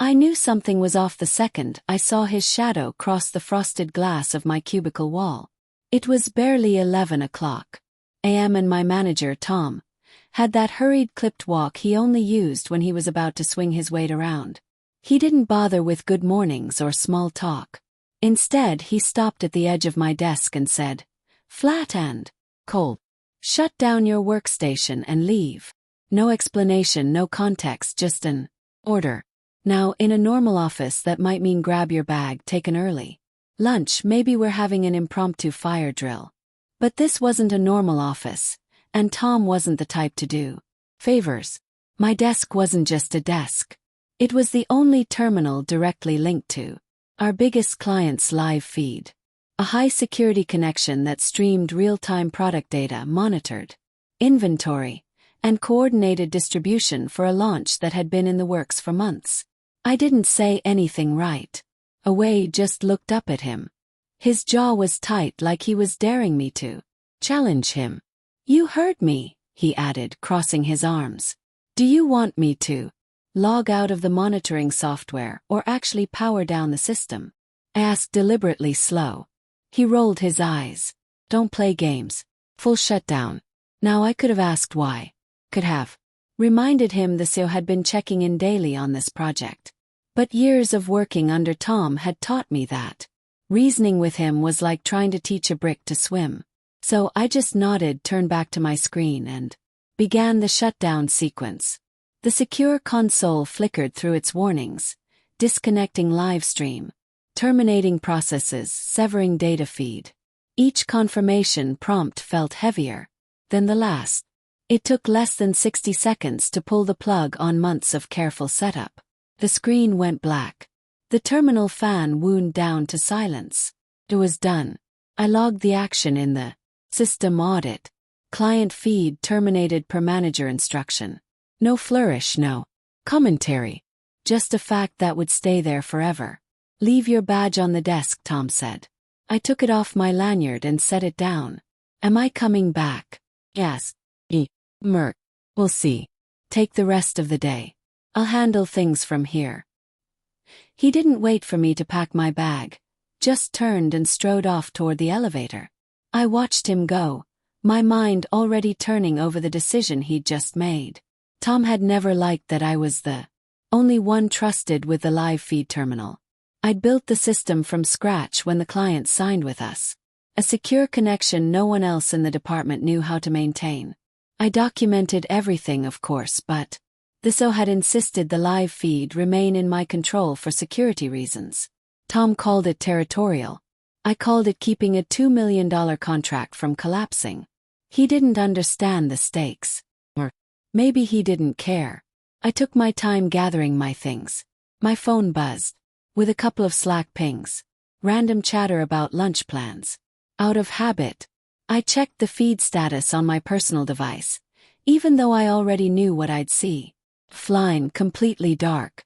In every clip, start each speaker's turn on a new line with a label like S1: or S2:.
S1: I knew something was off the second I saw his shadow cross the frosted glass of my cubicle wall. It was barely 11 o'clock a.m. and my manager, Tom, had that hurried clipped walk he only used when he was about to swing his weight around. He didn't bother with good mornings or small talk. Instead, he stopped at the edge of my desk and said, flat and cold, "Shut down your workstation and leave." No explanation, no context, just an order. Now, in a normal office that might mean grab your bag, take an early lunch, maybe we're having an impromptu fire drill. But this wasn't a normal office, and Tom wasn't the type to do favors. My desk wasn't just a desk. It was the only terminal directly linked to our biggest client's live feed. A high-security connection that streamed real-time product data, monitored inventory, and coordinated distribution for a launch that had been in the works for months. I didn't say anything right away, just looked up at him. His jaw was tight, like he was daring me to challenge him. "You heard me," he added, crossing his arms. "Do you want me to log out of the monitoring software or actually power down the system?" I asked, deliberately slow. He rolled his eyes. "Don't play games. Full shutdown." Now I could have asked why. Could have reminded him the CEO had been checking in daily on this project. But years of working under Tom had taught me that reasoning with him was like trying to teach a brick to swim. So I just nodded, turned back to my screen, and began the shutdown sequence. The secure console flickered through its warnings, disconnecting live stream, terminating processes, severing data feed. Each confirmation prompt felt heavier than the last. It took less than 60 seconds to pull the plug on months of careful setup. The screen went black. The terminal fan wound down to silence. It was done. I logged the action in the system audit. Client feed terminated per manager instruction. No flourish, no commentary. Just a fact that would stay there forever. "Leave your badge on the desk," Tom said. I took it off my lanyard and set it down. "Am I coming back?" "Yes." Merc. "We'll see. Take the rest of the day. I'll handle things from here." He didn't wait for me to pack my bag, just turned and strode off toward the elevator. I watched him go, my mind already turning over the decision he'd just made. Tom had never liked that I was the only one trusted with the live feed terminal. I'd built the system from scratch when the client signed with us. A secure connection no one else in the department knew how to maintain. I documented everything, of course, but the CEO had insisted the live feed remain in my control for security reasons. Tom called it territorial. I called it keeping a $2 million contract from collapsing. He didn't understand the stakes. Or maybe he didn't care. I took my time gathering my things. My phone buzzed, with a couple of Slack pings. Random chatter about lunch plans. Out of habit, I checked the feed status on my personal device, even though I already knew what I'd see. Fline, completely dark.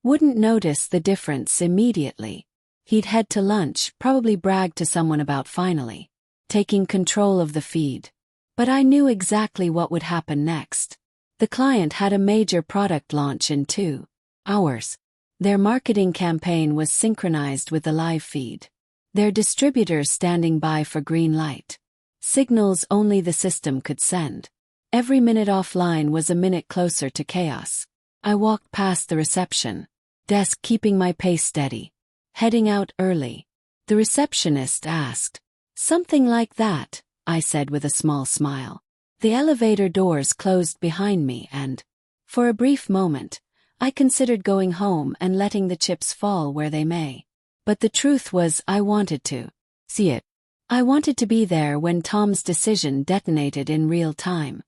S1: Wouldn't notice the difference immediately. He'd head to lunch, probably brag to someone about finally taking control of the feed. But I knew exactly what would happen next. The client had a major product launch in 2 hours. Their marketing campaign was synchronized with the live feed. Their distributors standing by for green light. Signals only the system could send. Every minute offline was a minute closer to chaos. I walked past the reception desk, keeping my pace steady. Heading out early. The receptionist asked. "Something like that," I said with a small smile. The elevator doors closed behind me and, for a brief moment, I considered going home and letting the chips fall where they may. But the truth was, I wanted to see it. I wanted to be there when Tom's decision detonated in real time.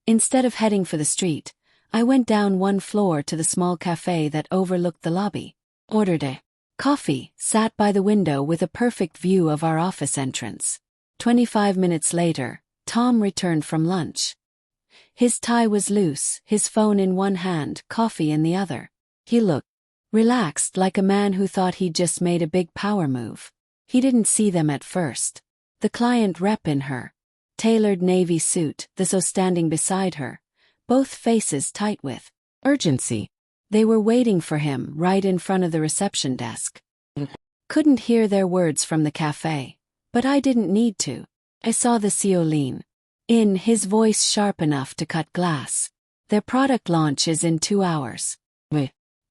S1: Instead of heading for the street, I went down one floor to the small cafe that overlooked the lobby. Ordered a coffee, sat by the window with a perfect view of our office entrance. 25 minutes later, Tom returned from lunch. His tie was loose, his phone in one hand, coffee in the other. He looked relaxed, like a man who thought he'd just made a big power move. He didn't see them at first. The client rep in her tailored navy suit, the CEO standing beside her, both faces tight with urgency. They were waiting for him right in front of the reception desk. Couldn't hear their words from the cafe, but I didn't need to. I saw the CEO lean in, his voice sharp enough to cut glass. Their product launch is in 2 hours.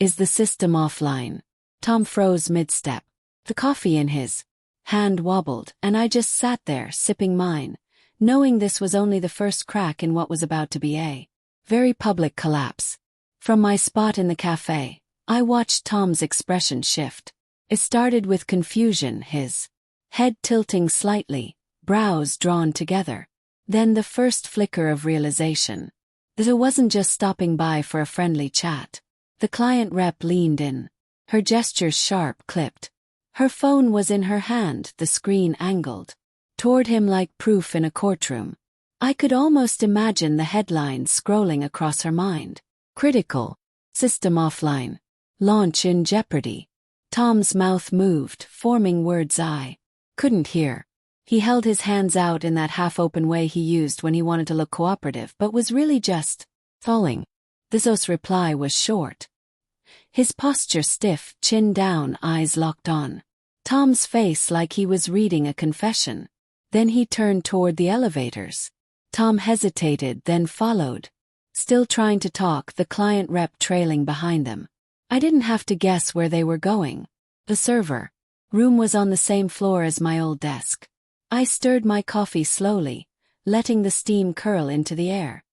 S1: Is the system offline? Tom froze mid-step. The coffee in his hand wobbled, and I just sat there sipping mine, knowing this was only the first crack in what was about to be a very public collapse. From my spot in the cafe, I watched Tom's expression shift. It started with confusion, his head tilting slightly, brows drawn together. Then the first flicker of realization that it wasn't just stopping by for a friendly chat. The client rep leaned in, her gestures sharp, clipped. Her phone was in her hand, the screen angled toward him like proof in a courtroom. I could almost imagine the headlines scrolling across her mind. Critical. System offline. Launch in jeopardy. Tom's mouth moved, forming words I couldn't hear. He held his hands out in that half-open way he used when he wanted to look cooperative but was really just falling. The CEO's reply was short. His posture stiff, chin down, eyes locked on Tom's face like he was reading a confession. Then he turned toward the elevators. Tom hesitated, then followed. Still trying to talk, the client rep trailing behind them. I didn't have to guess where they were going. The server room was on the same floor as my old desk. I stirred my coffee slowly, letting the steam curl into the air.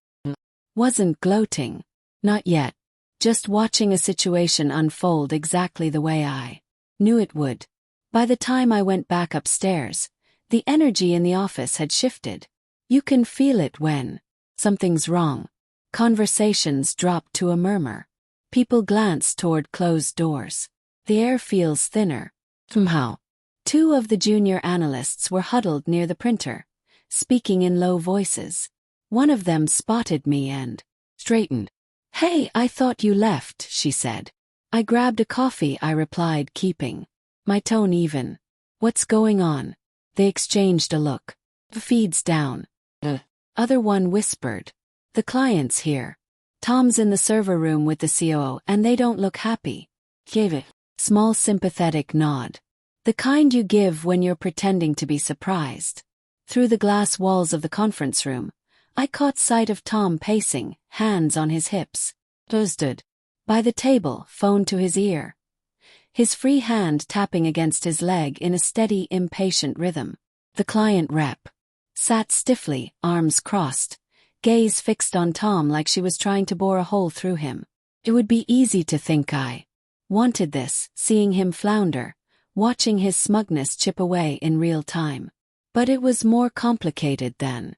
S1: Wasn't gloating. Not yet. Just watching a situation unfold exactly the way I knew it would. By the time I went back upstairs, the energy in the office had shifted. You can feel it when something's wrong. Conversations drop to a murmur. People glance toward closed doors. The air feels thinner. Somehow. 2 of the junior analysts were huddled near the printer, speaking in low voices. One of them spotted me and straightened. "Hey, I thought you left," she said. I grabbed a coffee, I replied, keeping my tone even. "What's going on?" They exchanged a look. "The feed's down." The other one whispered. "The client's here. Tom's in the server room with the COO and they don't look happy." Gave a small sympathetic nod. The kind you give when you're pretending to be surprised. Through the glass walls of the conference room, I caught sight of Tom pacing, hands on his hips. He stood by the table, phone to his ear. His free hand tapping against his leg in a steady, impatient rhythm. The client rep sat stiffly, arms crossed, gaze fixed on Tom like she was trying to bore a hole through him. It would be easy to think I wanted this, seeing him flounder, watching his smugness chip away in real time. But it was more complicated than.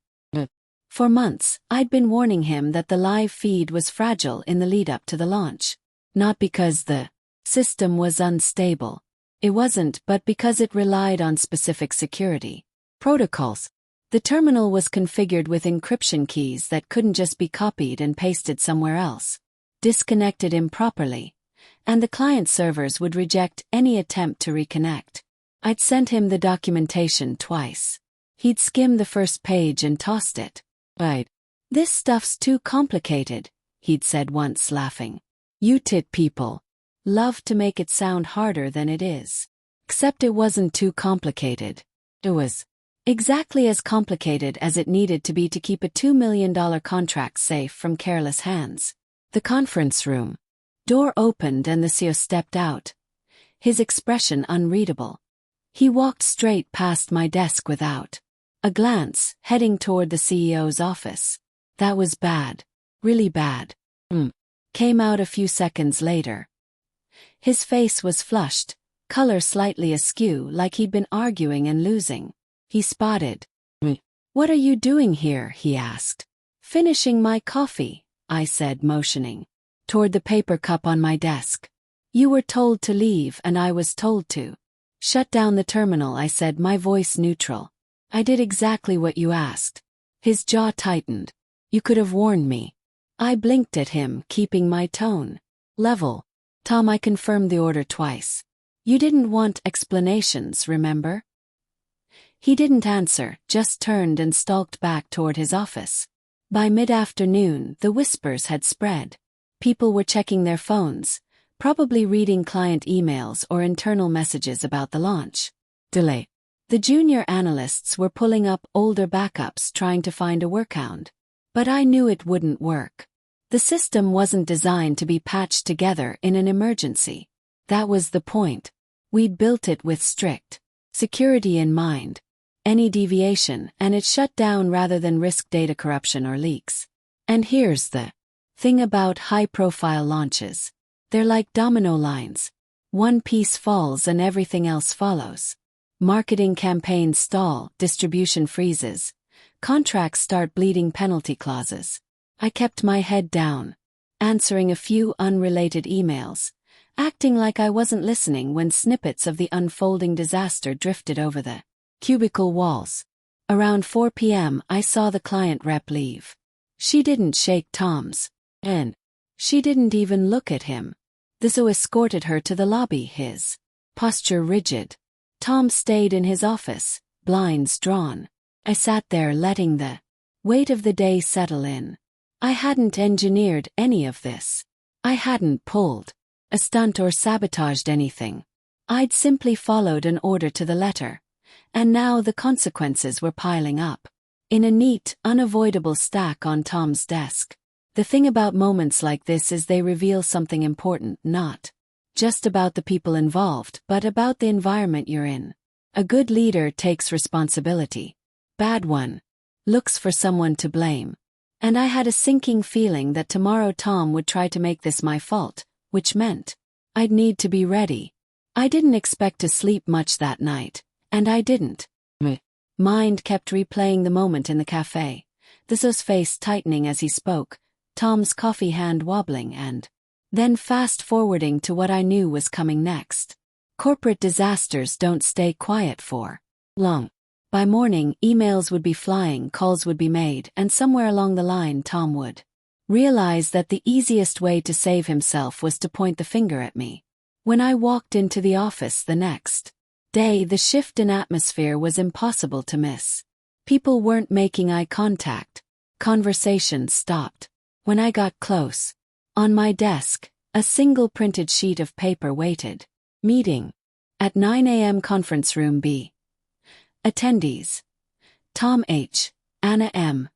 S1: For months, I'd been warning him that the live feed was fragile in the lead-up to the launch. Not because the system was unstable. It wasn't, but because it relied on specific security protocols. The terminal was configured with encryption keys that couldn't just be copied and pasted somewhere else. Disconnected improperly, and the client servers would reject any attempt to reconnect. I'd sent him the documentation twice. He'd skimmed the first page and tossed it. "Right. This stuff's too complicated," he'd said once, laughing. "You tit people love to make it sound harder than it is." Except it wasn't too complicated. It was exactly as complicated as it needed to be to keep a $2 million contract safe from careless hands. The conference room door opened and the CEO stepped out, his expression unreadable. He walked straight past my desk without a glance, heading toward the CEO's office. "That was bad. Really bad." Came out a few seconds later. His face was flushed, color slightly askew like he'd been arguing and losing. He spotted me. "What are you doing here?" he asked. "Finishing my coffee," I said, motioning toward the paper cup on my desk. "You were told to leave and I was told to shut down the terminal," I said, my voice neutral. "I did exactly what you asked." His jaw tightened. "You could have warned me." I blinked at him, keeping my tone level. "Tom, I confirmed the order twice. You didn't want explanations, remember?" He didn't answer, just turned and stalked back toward his office. By mid-afternoon, the whispers had spread. People were checking their phones, probably reading client emails or internal messages about the launch. Delay. The junior analysts were pulling up older backups trying to find a workaround. But I knew it wouldn't work. The system wasn't designed to be patched together in an emergency. That was the point. We'd built it with strict security in mind. Any deviation, and it shut down rather than risk data corruption or leaks. And here's the thing about high-profile launches. They're like domino lines. One piece falls and everything else follows. Marketing campaigns stall, distribution freezes. Contracts start bleeding penalty clauses. I kept my head down, answering a few unrelated emails, acting like I wasn't listening when snippets of the unfolding disaster drifted over the cubicle walls. Around 4 p.m. I saw the client rep leave. She didn't shake Tom's hand. She didn't even look at him. The zoo escorted her to the lobby, his posture rigid. Tom stayed in his office, blinds drawn. I sat there letting the weight of the day settle in. I hadn't engineered any of this. I hadn't pulled a stunt or sabotaged anything. I'd simply followed an order to the letter. And now the consequences were piling up. In a neat, unavoidable stack on Tom's desk. The thing about moments like this is they reveal something important, not just about the people involved, but about the environment you're in. A good leader takes responsibility. Bad one looks for someone to blame. And I had a sinking feeling that tomorrow Tom would try to make this my fault, which meant I'd need to be ready. I didn't expect to sleep much that night, and I didn't. My mind kept replaying the moment in the cafe, the zoo's face tightening as he spoke, Tom's coffee hand wobbling, and then fast-forwarding to what I knew was coming next. Corporate disasters don't stay quiet for long. By morning, emails would be flying, calls would be made, and somewhere along the line Tom would realize that the easiest way to save himself was to point the finger at me. When I walked into the office the next day, the shift in atmosphere was impossible to miss. People weren't making eye contact. Conversations stopped. When I got close, on my desk, a single printed sheet of paper waited. Meeting at 9 a.m. Conference Room B. Attendees: Tom H., Anna M.,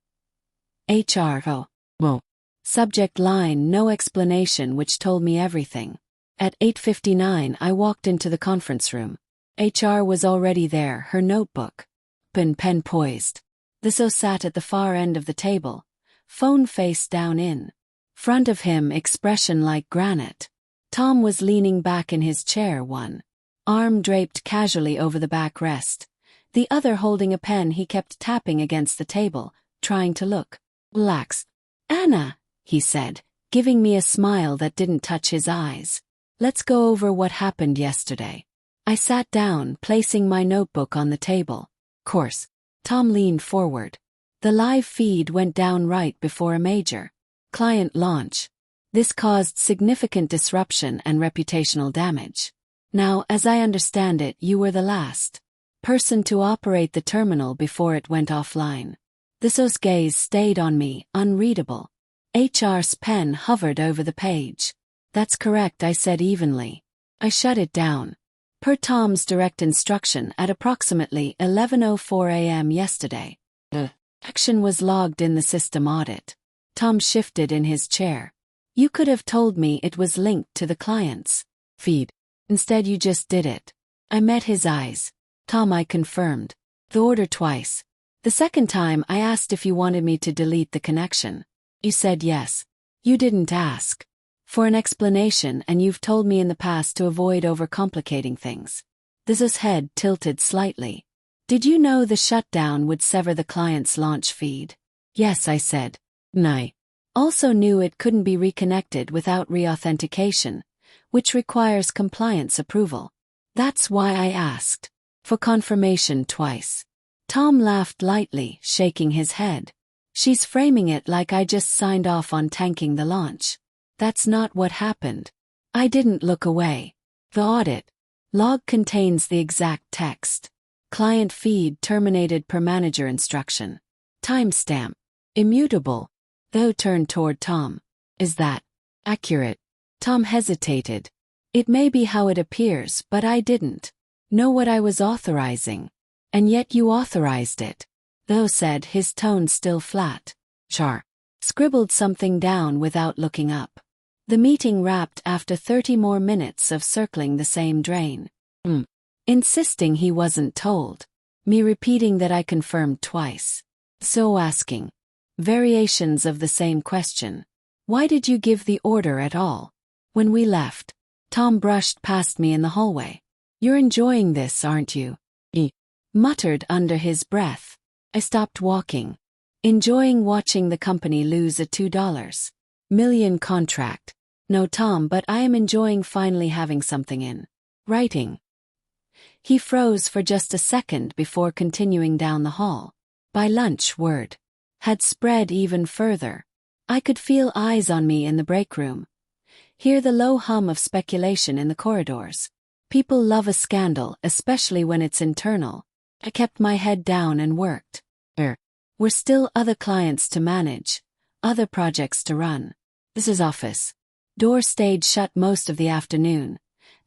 S1: HR O. Subject line: no explanation, which told me everything. At 8:59 I walked into the conference room. HR was already there, her notebook, pen poised. The zoo sat at the far end of the table, phone face down in front of him, expression like granite. Tom was leaning back in his chair, one arm draped casually over the backrest, the other holding a pen he kept tapping against the table, trying to look relaxed. "Anna," he said, giving me a smile that didn't touch his eyes. "Let's go over what happened yesterday." I sat down, placing my notebook on the table. "Course." Tom leaned forward. The live feed went down right before a major client launch. This caused significant disruption and reputational damage. Now, as I understand it, you were the last person to operate the terminal before it went offline. The zoo's gaze stayed on me, unreadable. HR's pen hovered over the page. "That's correct," I said evenly. I shut it down. Per Tom's direct instruction at approximately 11:04 a.m. yesterday. The action was logged in the system audit. Tom shifted in his chair. "You could have told me it was linked to the client's feed. Instead you just did it." I met his eyes. "Tom," I confirmed the order twice. The second time I asked if you wanted me to delete the connection. You said yes. You didn't ask for an explanation, and you've told me in the past to avoid overcomplicating things. The zoo's head tilted slightly. "Did you know the shutdown would sever the client's launch feed?" "Yes," I said. "I also knew it couldn't be reconnected without reauthentication, which requires compliance approval. That's why I asked for confirmation twice." Tom laughed lightly, shaking his head. "She's framing it like I just signed off on tanking the launch. That's not what happened." I didn't look away. The audit log contains the exact text. "Client feed terminated per manager instruction. Timestamp immutable." Though turned toward Tom. "Is that Accurate. Tom hesitated. It may be how it appears, but I didn't know what I was authorizing. And yet you authorized it. Though said, his tone still flat. Char. Scribbled something down without looking up. The meeting wrapped after 30 more minutes of circling the same drain. Insisting he wasn't told. Me repeating that I confirmed twice. So asking. Variations of the same question. Why did you give the order at all? When we left, Tom brushed past me in the hallway. You're enjoying this, aren't you? He muttered under his breath. I stopped walking. Enjoying watching the company lose a $2 million contract. No, Tom, but I am enjoying finally having something in writing. He froze for just a second before continuing down the hall. By lunch, word had spread even further. I could feel eyes on me in the break room. Hear the low hum of speculation in the corridors. People love a scandal, especially when it's internal. I kept my head down and worked. There were still other clients to manage, other projects to run. This is office. Door stayed shut most of the afternoon,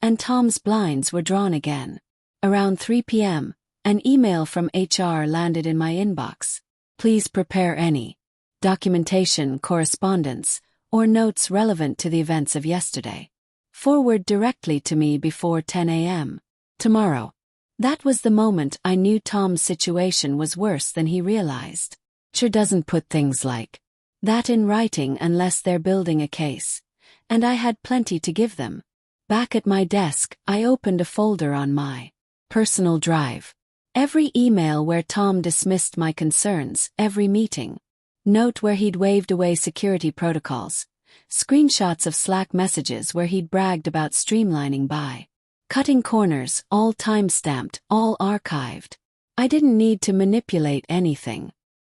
S1: and Tom's blinds were drawn again. Around 3 p.m., an email from HR landed in my inbox. Please prepare any documentation, correspondence, or notes relevant to the events of yesterday. Forward directly to me before 10 a.m. tomorrow. That was the moment I knew Tom's situation was worse than he realized. Sure doesn't put things like that in writing unless they're building a case. And I had plenty to give them. Back at my desk, I opened a folder on my personal drive. Every email where Tom dismissed my concerns, every meeting. Note where he'd waved away security protocols. Screenshots of Slack messages where he'd bragged about streamlining by cutting corners, all time-stamped, all archived. I didn't need to manipulate anything.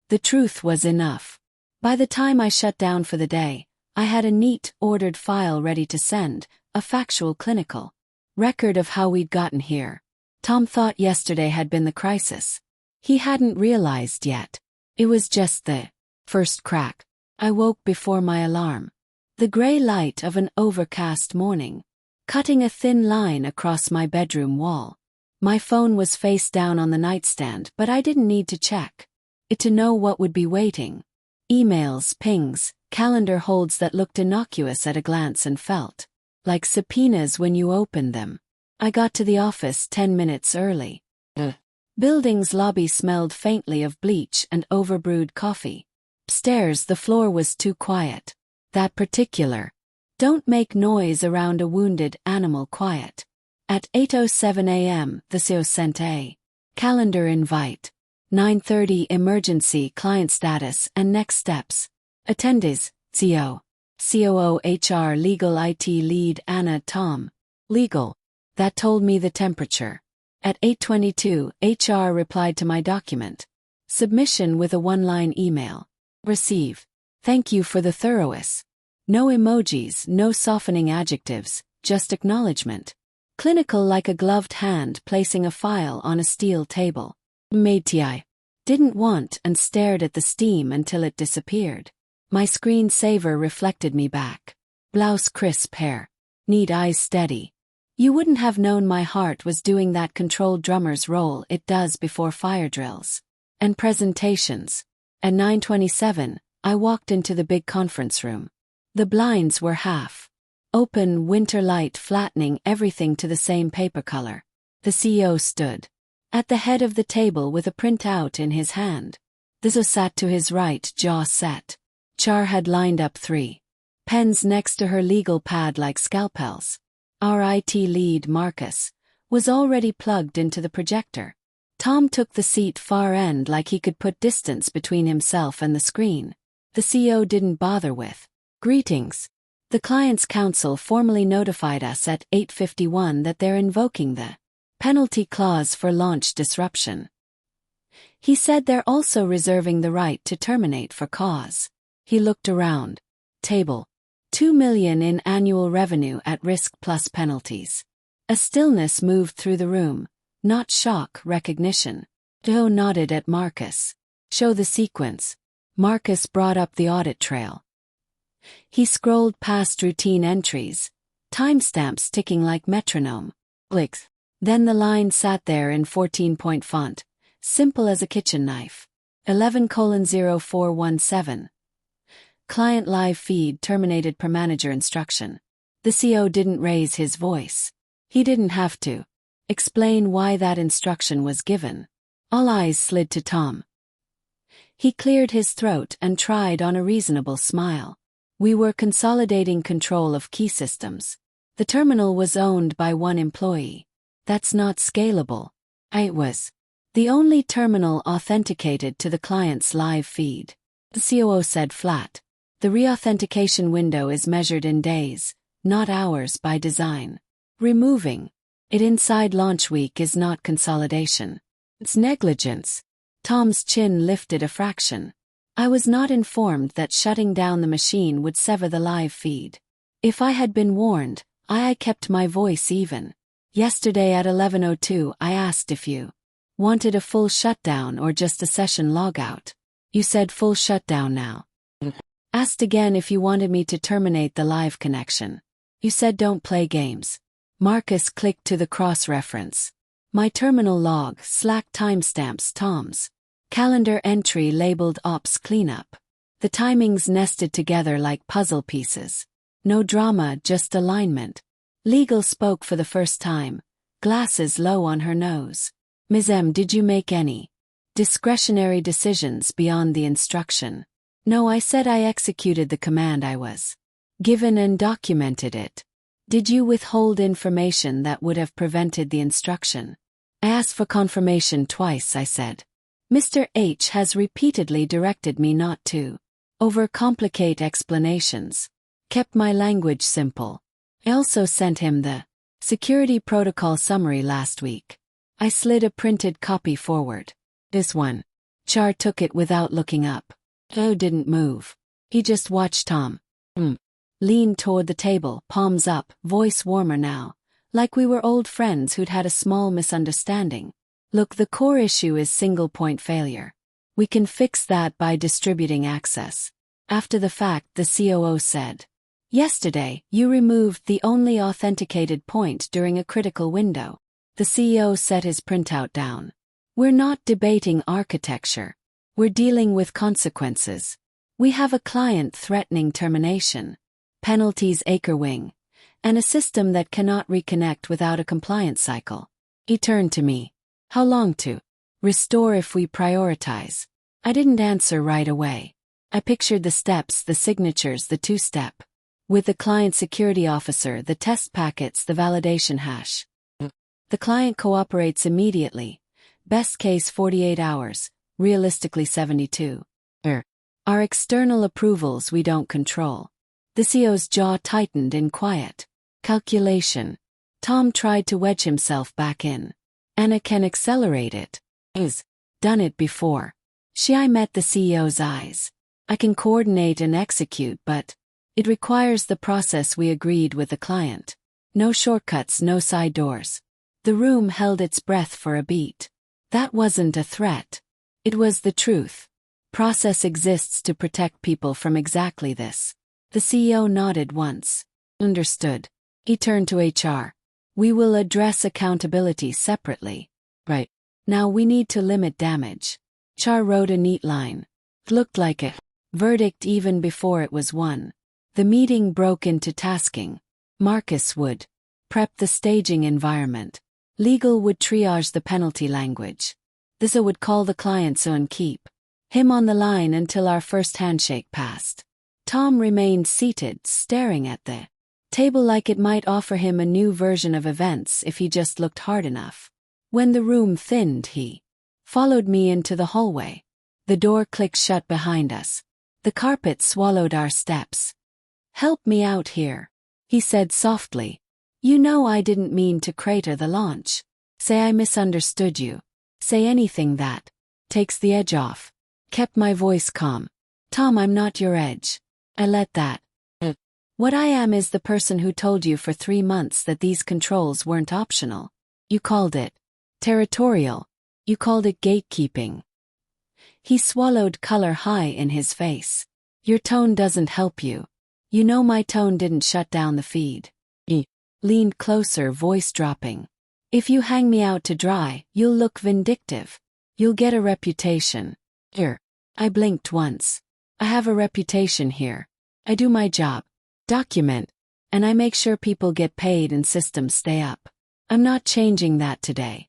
S1: The truth was enough. By the time I shut down for the day, I had a neat, ordered file ready to send, a factual clinical record of how we'd gotten here. Tom thought yesterday had been the crisis. He hadn't realized yet. It was just the first crack. I woke before my alarm. The gray light of an overcast morning, cutting a thin line across my bedroom wall. My phone was face down on the nightstand, but I didn't need to check it to know what would be waiting. Emails, pings, calendar holds that looked innocuous at a glance and felt like subpoenas when you opened them. I got to the office 10 minutes early. The building's lobby smelled faintly of bleach and overbrewed coffee. Upstairs, the floor was too quiet. That particular don't make noise around a wounded animal quiet. At 8:07 a.m., the CEO sent a calendar invite. 9:30 emergency client status and next steps. Attendees, CEO, COO, HR, legal, IT lead, Anna, Tom. Legal. That told me the temperature. At 8:22, HR replied to my document. Submission with a one-line email. Receive. Thank you for the thoroughness. No emojis, no softening adjectives, just acknowledgement. Clinical like a gloved hand placing a file on a steel table. Made TI. Didn't want and stared at the steam until it disappeared. My screensaver reflected me back. Blouse crisp hair. Neat eyes steady. You wouldn't have known my heart was doing that controlled drummer's role it does before fire drills and presentations. At 9:27, I walked into the big conference room. The blinds were half open, winter light flattening everything to the same paper color. The CEO stood at the head of the table with a printout in his hand. This sat to his right, jaw set. Char had lined up 3 pens next to her legal pad like scalpels. Our IT lead, Marcus, was already plugged into the projector. Tom took the seat far end like he could put distance between himself and the screen. The CEO didn't bother with greetings. The client's counsel formally notified us at 8:51 that they're invoking the penalty clause for launch disruption. He said they're also reserving the right to terminate for cause. He looked around. Table. $2 million in annual revenue at risk plus penalties. A stillness moved through the room, not shock, recognition. Joe nodded at Marcus. Show the sequence. Marcus brought up the audit trail. He scrolled past routine entries, timestamps ticking like metronome. Clicks. Then the line sat there in 14-point font, simple as a kitchen knife. 11:0417. Client live feed terminated per manager instruction. The CO didn't raise his voice. He didn't have to explain why that instruction was given. All eyes slid to Tom. He cleared his throat and tried on a reasonable smile. We were consolidating control of key systems. The terminal was owned by one employee. That's not scalable. It was the only terminal authenticated to the client's live feed. The COO said flat. The re-authentication window is measured in days, not hours by design. Removing it inside launch week is not consolidation. It's negligence. Tom's chin lifted a fraction. I was not informed that shutting down the machine would sever the live feed. If I had been warned, I kept my voice even. Yesterday at 11:02 I asked if you wanted a full shutdown or just a session logout. You said full shutdown now. Asked again if you wanted me to terminate the live connection. You said don't play games. Marcus clicked to the cross-reference. My terminal log, Slack timestamps Tom's calendar entry labeled Ops Cleanup. The timings nested together like puzzle pieces. No drama, just alignment. Legal spoke for the first time, glasses low on her nose. Ms. M, did you make any discretionary decisions beyond the instruction? No, I said I executed the command I was given and documented it. Did you withhold information that would have prevented the instruction? I asked for confirmation twice, I said. Mr. H has repeatedly directed me not to overcomplicate explanations. Kept my language simple. I also sent him the security protocol summary last week. I slid a printed copy forward. This one. Char took it without looking up. Joe didn't move. He just watched Tom. Leaned toward the table, palms up, voice warmer now, like we were old friends who'd had a small misunderstanding. Look, the core issue is single-point failure. We can fix that by distributing access. After the fact, the COO said. Yesterday, you removed the only authenticated point during a critical window. The CEO set his printout down. We're not debating architecture. We're dealing with consequences. We have a client threatening termination, penalties acre wing, and a system that cannot reconnect without a compliance cycle. He turned to me. How long to restore if we prioritize? I didn't answer right away. I pictured the steps, the signatures, the two-step. With the client security officer, the test packets, the validation hash. The client cooperates immediately. Best case 48 hours, realistically 72. Our external approvals we don't control. The CEO's jaw tightened in quiet calculation. Tom tried to wedge himself back in. Anna can accelerate it. Is done it before. I met the CEO's eyes. I can coordinate and execute, but it requires the process we agreed with the client. No shortcuts, no side doors. The room held its breath for a beat. That wasn't a threat. It was the truth. Process exists to protect people from exactly this. The CEO nodded once. Understood. He turned to HR. We will address accountability separately. Right. Now we need to limit damage. Char wrote a neat line. It looked like a verdict even before it was won. The meeting broke into tasking. Marcus would prep the staging environment. Legal would triage the penalty language. This would call the client and keep him on the line until our first handshake passed. Tom remained seated, staring at the table like it might offer him a new version of events if he just looked hard enough. When the room thinned, he followed me into the hallway. The door clicked shut behind us. The carpet swallowed our steps. Help me out here, he said softly. You know I didn't mean to crater the launch. Say I misunderstood you. Say anything that takes the edge off. Kept my voice calm. Tom, I'm not your edge. I let that. What I am is the person who told you for 3 months that these controls weren't optional. You called it territorial. You called it gatekeeping. He swallowed, color high in his face. Your tone doesn't help you. You know my tone didn't shut down the feed. He leaned closer, voice dropping. If you hang me out to dry, you'll look vindictive. You'll get a reputation. Here. I blinked once. I have a reputation here. I do my job. Document. And I make sure people get paid and systems stay up. I'm not changing that today.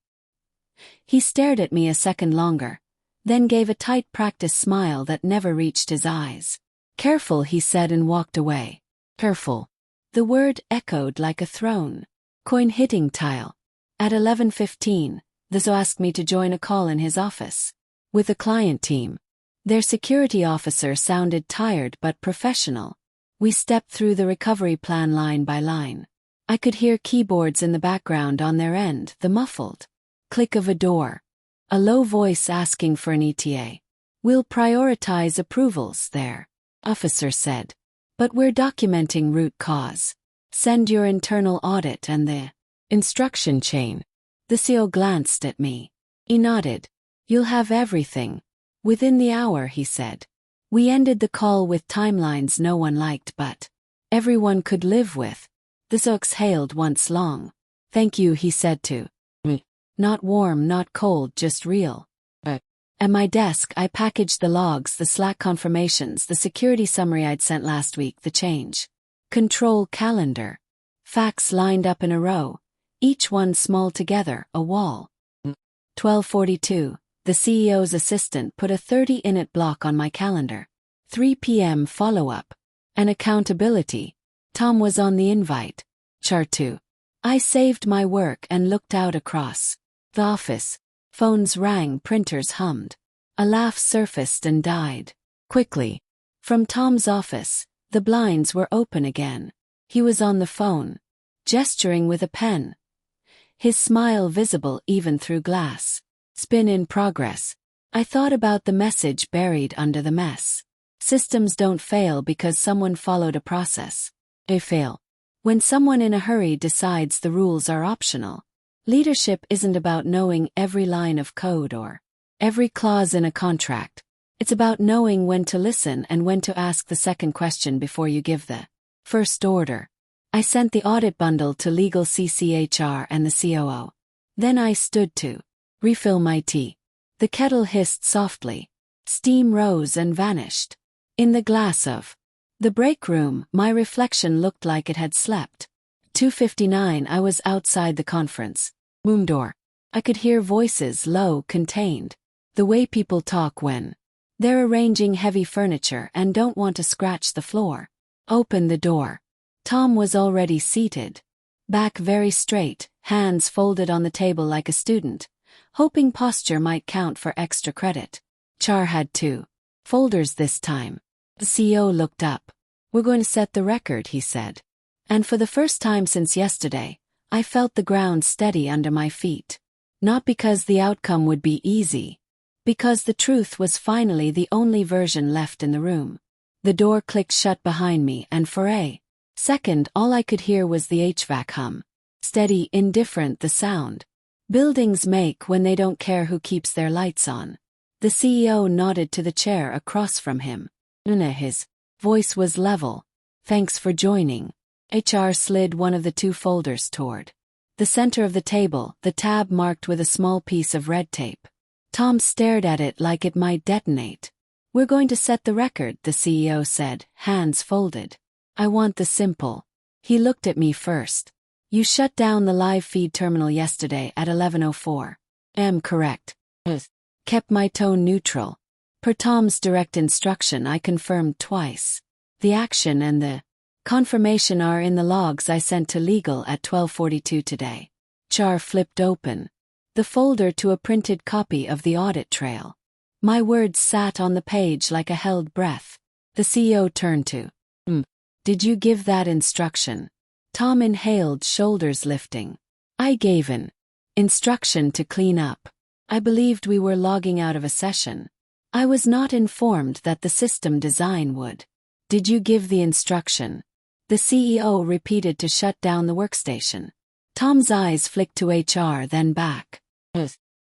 S1: He stared at me a second longer, then gave a tight practice smile that never reached his eyes. Careful, he said and walked away. Careful. The word echoed like a thrown coin hitting tile. At 11:15, the CEO asked me to join a call in his office with a client team. Their security officer sounded tired but professional. We stepped through the recovery plan line by line. I could hear keyboards in the background on their end, the muffled click of a door. A low voice asking for an ETA. We'll prioritize approvals there, officer said. But we're documenting root cause. Send your internal audit and the instruction chain. The CEO glanced at me. He nodded. You'll have everything within the hour, he said. We ended the call with timelines no one liked but everyone could live with. The CEO exhaled once long. Thank you, he said to me. Not warm, not cold, just real. At my desk, I packaged the logs, the Slack confirmations, the security summary I'd sent last week, the change control calendar. Facts lined up in a row, each one small together, a wall. 12:42, the CEO's assistant put a 30-minute block on my calendar. 3 p.m. follow-up. And accountability. Tom was on the invite. Chart 2. I saved my work and looked out across the office. Phones rang, printers hummed. A laugh surfaced and died. Quickly. From Tom's office, the blinds were open again. He was on the phone, gesturing with a pen. His smile visible even through glass. Spin in progress. I thought about the message buried under the mess. Systems don't fail because someone followed a process. They fail when someone in a hurry decides the rules are optional. Leadership isn't about knowing every line of code or every clause in a contract. It's about knowing when to listen and when to ask the second question before you give the first order. I sent the audit bundle to legal CCHR and the COO. Then I stood to refill my tea. The kettle hissed softly. Steam rose and vanished. In the glass of the break room, my reflection looked like it had slept. 2:59, I was outside the conference room door. I could hear voices, low, contained. The way people talk when they're arranging heavy furniture and don't want to scratch the floor. Open the door. Tom was already seated. Back very straight, hands folded on the table like a student, hoping posture might count for extra credit. Char had 2 folders this time. The CEO looked up. We're going to set the record, he said. And for the first time since yesterday, I felt the ground steady under my feet. Not because the outcome would be easy. Because the truth was finally the only version left in the room. The door clicked shut behind me and for a second all I could hear was the HVAC hum. Steady, indifferent, the sound buildings make when they don't care who keeps their lights on. The CEO nodded to the chair across from him. His voice was level. Thanks for joining. HR slid one of the 2 folders toward the center of the table, the tab marked with a small piece of red tape. Tom stared at it like it might detonate. We're going to set the record, the CEO said, hands folded. I want the simple. He looked at me first. You shut down the live feed terminal yesterday at 11:04. Am correct. Kept my tone neutral. Per Tom's direct instruction, I confirmed twice. The action and the confirmation are in the logs I sent to legal at 12:42 today. Char flipped open the folder to a printed copy of the audit trail. My words sat on the page like a held breath. The CEO turned to. Did you give that instruction? Tom inhaled, shoulders lifting. I gave an instruction to clean up. I believed we were logging out of a session. I was not informed that the system design would. Did you give the instruction? The CEO repeated to shut down the workstation. Tom's eyes flicked to HR, then back.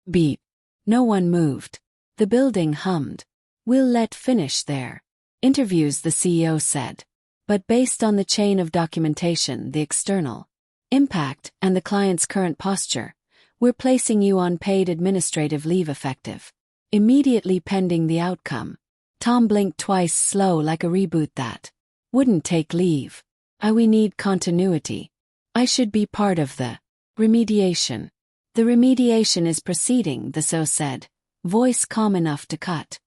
S1: Beep. No one moved. The building hummed. We'll let finish there. Interviews, the CEO said. but based on the chain of documentation, the external impact, and the client's current posture, we're placing you on paid administrative leave effective immediately pending the outcome. Tom blinked twice, slow like a reboot. That wouldn't take leave. We need continuity. I should be part of the remediation. The remediation is proceeding, the CEO said, voice calm enough to cut.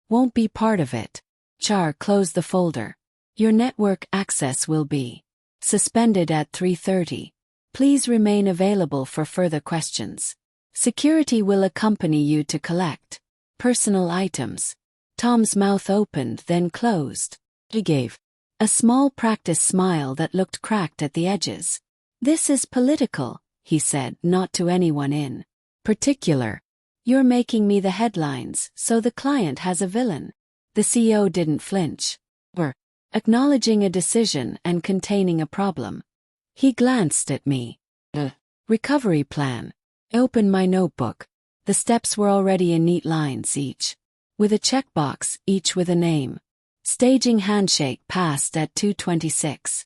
S1: Won't be part of it. Char closed the folder. Your network access will be suspended at 3:30. Please remain available for further questions. Security will accompany you to collect personal items. Tom's mouth opened, then closed. He gave a small practice smile that looked cracked at the edges. This is political, he said, not to anyone in particular. You're making me the headlines, so the client has a villain. The CEO didn't flinch. We're acknowledging a decision and containing a problem. He glanced at me. Recovery plan. I opened my notebook. The steps were already in neat lines, each with a checkbox, each with a name. Staging handshake passed at 2:26.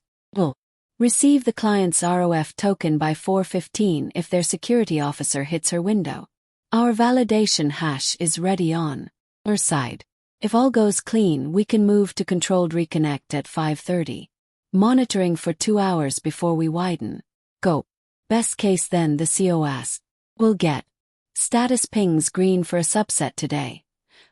S1: Receive the client's ROF token by 4:15 if their security officer hits her window. Our validation hash is ready on our side. If all goes clean, we can move to controlled reconnect at 5:30. Monitoring for 2 hours before we widen. Go. Best case then, the CEO asked. We'll get status pings green for a subset today.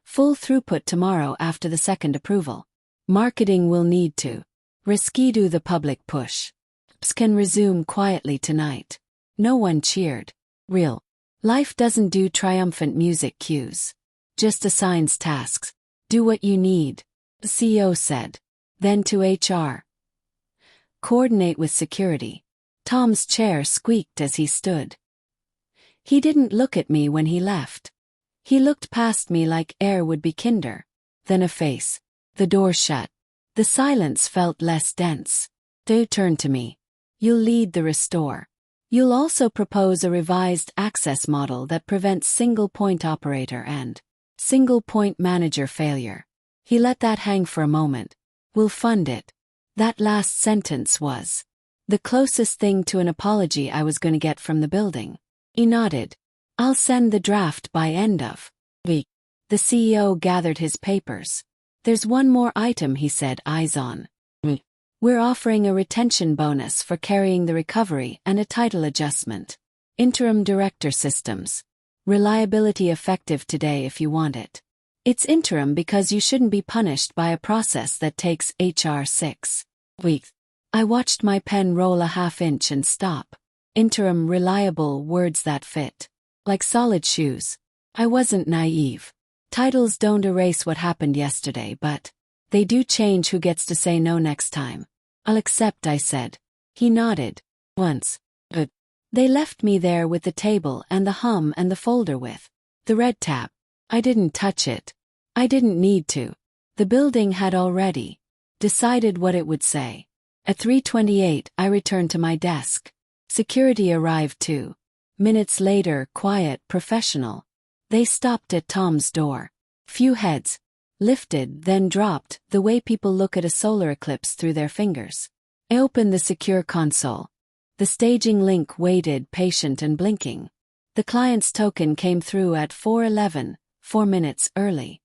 S1: Full throughput tomorrow after the second approval. Marketing will need to reschedule the public push. Apps can resume quietly tonight. No one cheered. Real life doesn't do triumphant music cues. Just assigns tasks. Do what you need, the CEO said. Then to HR. Coordinate with security. Tom's chair squeaked as he stood. He didn't look at me when he left. He looked past me like air would be kinder. Then a face. The door shut. The silence felt less dense. They turned to me. You'll lead the restore. You'll also propose a revised access model that prevents single-point operator and single-point manager failure. He let that hang for a moment. We'll fund it. That last sentence was the closest thing to an apology I was going to get from the building. He nodded. I'll send the draft by end of week. The CEO gathered his papers. There's one more item, he said, eyes on me. We're offering a retention bonus for carrying the recovery and a title adjustment. Interim Director Systems. Reliability effective today if you want it. It's interim because you shouldn't be punished by a process that takes HR 6 weeks. I watched my pen roll a half-inch and stop. Interim, reliable, words that fit. Like solid shoes. I wasn't naive. Titles don't erase what happened yesterday, but they do change who gets to say no next time. I'll accept, I said. He nodded. Once. But they left me there with the table and the hum and the folder with the red tab. I didn't touch it. I didn't need to. The building had already decided what it would say. At 3:28, I returned to my desk. Security arrived 2 minutes later, quiet, professional. They stopped at Tom's door. Few heads lifted, then dropped, the way people look at a solar eclipse through their fingers. I opened the secure console. The staging link waited, patient and blinking. The client's token came through at 4:11, 4 minutes early.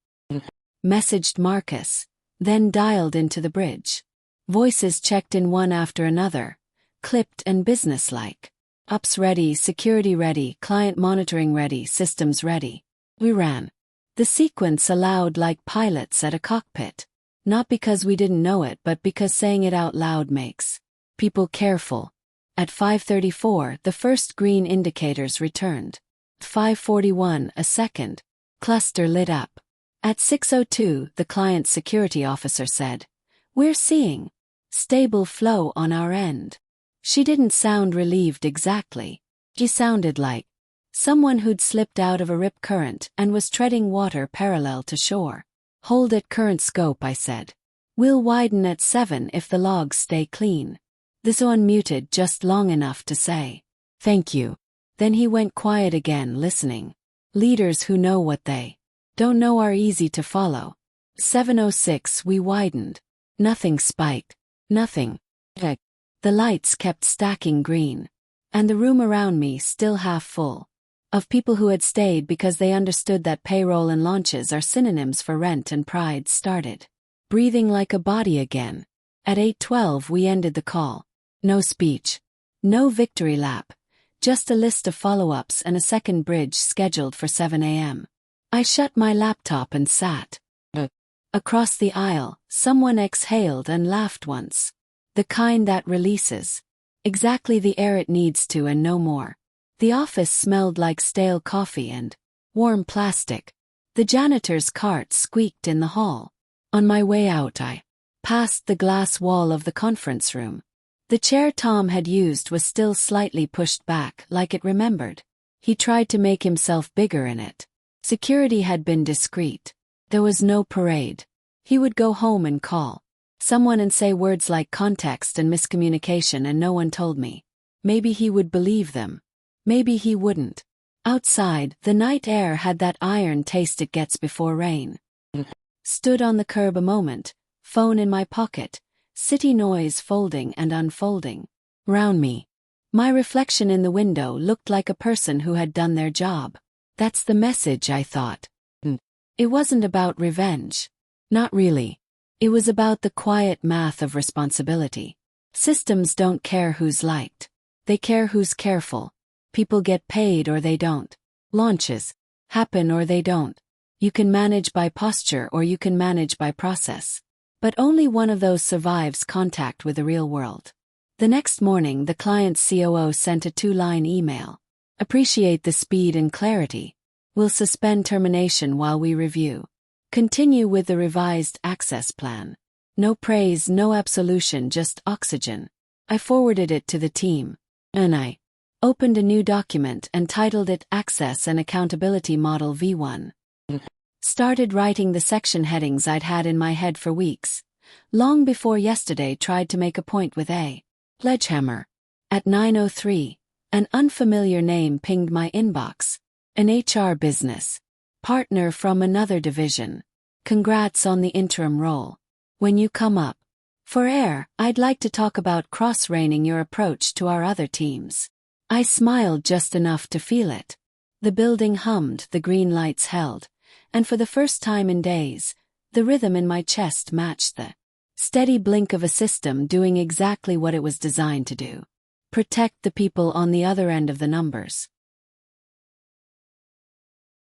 S1: Messaged Marcus, then dialed into the bridge. Voices checked in one after another, clipped and businesslike. Ops ready, security ready, client monitoring ready, systems ready. We ran the sequence aloud like pilots at a cockpit. Not because we didn't know it, but because saying it out loud makes people careful. At 5:34, the first green indicators returned. 5:41, a second cluster lit up. At 6:02, the client's security officer said, "We're seeing stable flow on our end." She didn't sound relieved exactly. She sounded like someone who'd slipped out of a rip current and was treading water parallel to shore. "Hold at current scope," I said. "We'll widen at 7 if the logs stay clean." This unmuted just long enough to say, "Thank you." Then he went quiet again, listening. Leaders who know what they don't know are easy to follow. 7:06, we widened. Nothing spiked. Nothing. The lights kept stacking green. And the room around me still half full. Of people who had stayed because they understood that payroll and launches are synonyms for rent and pride started. Breathing like a body again. At 8:12 we ended the call. No speech. No victory lap. Just a list of follow-ups and a second bridge scheduled for 7 a.m. I shut my laptop and sat. Across the aisle, someone exhaled and laughed once. The kind that releases. Exactly the air it needs to and no more. The office smelled like stale coffee and warm plastic. The janitor's cart squeaked in the hall. On my way out I passed the glass wall of the conference room. The chair Tom had used was still slightly pushed back, like it remembered. He tried to make himself bigger in it. Security had been discreet. There was no parade. He would go home and call someone and say words like context and miscommunication, and no one told me. Maybe he would believe them. Maybe he wouldn't. Outside, the night air had that iron taste it gets before rain. Stood on the curb a moment, phone in my pocket, city noise folding and unfolding. Round me. My reflection in the window looked like a person who had done their job. That's the message, I thought. It wasn't about revenge. Not really. It was about the quiet math of responsibility. Systems don't care who's liked. They care who's careful. People get paid or they don't. Launches happen or they don't. You can manage by posture or you can manage by process. But only one of those survives contact with the real world. The next morning, the client's COO sent a 2-line email. Appreciate the speed and clarity. We'll suspend termination while we review. Continue with the revised access plan. No praise, no absolution, just oxygen. I forwarded it to the team. And I opened a new document and titled it Access and Accountability Model V1. Started writing the section headings I'd had in my head for weeks. Long before yesterday tried to make a point with a sledgehammer. At 9:03, an unfamiliar name pinged my inbox. An HR business partner from another division. Congrats on the interim role. When you come up for air, I'd like to talk about cross-training your approach to our other teams. I smiled just enough to feel it. The building hummed, the green lights held, and for the first time in days, the rhythm in my chest matched the steady blink of a system doing exactly what it was designed to do. Protect the people on the other end of the numbers.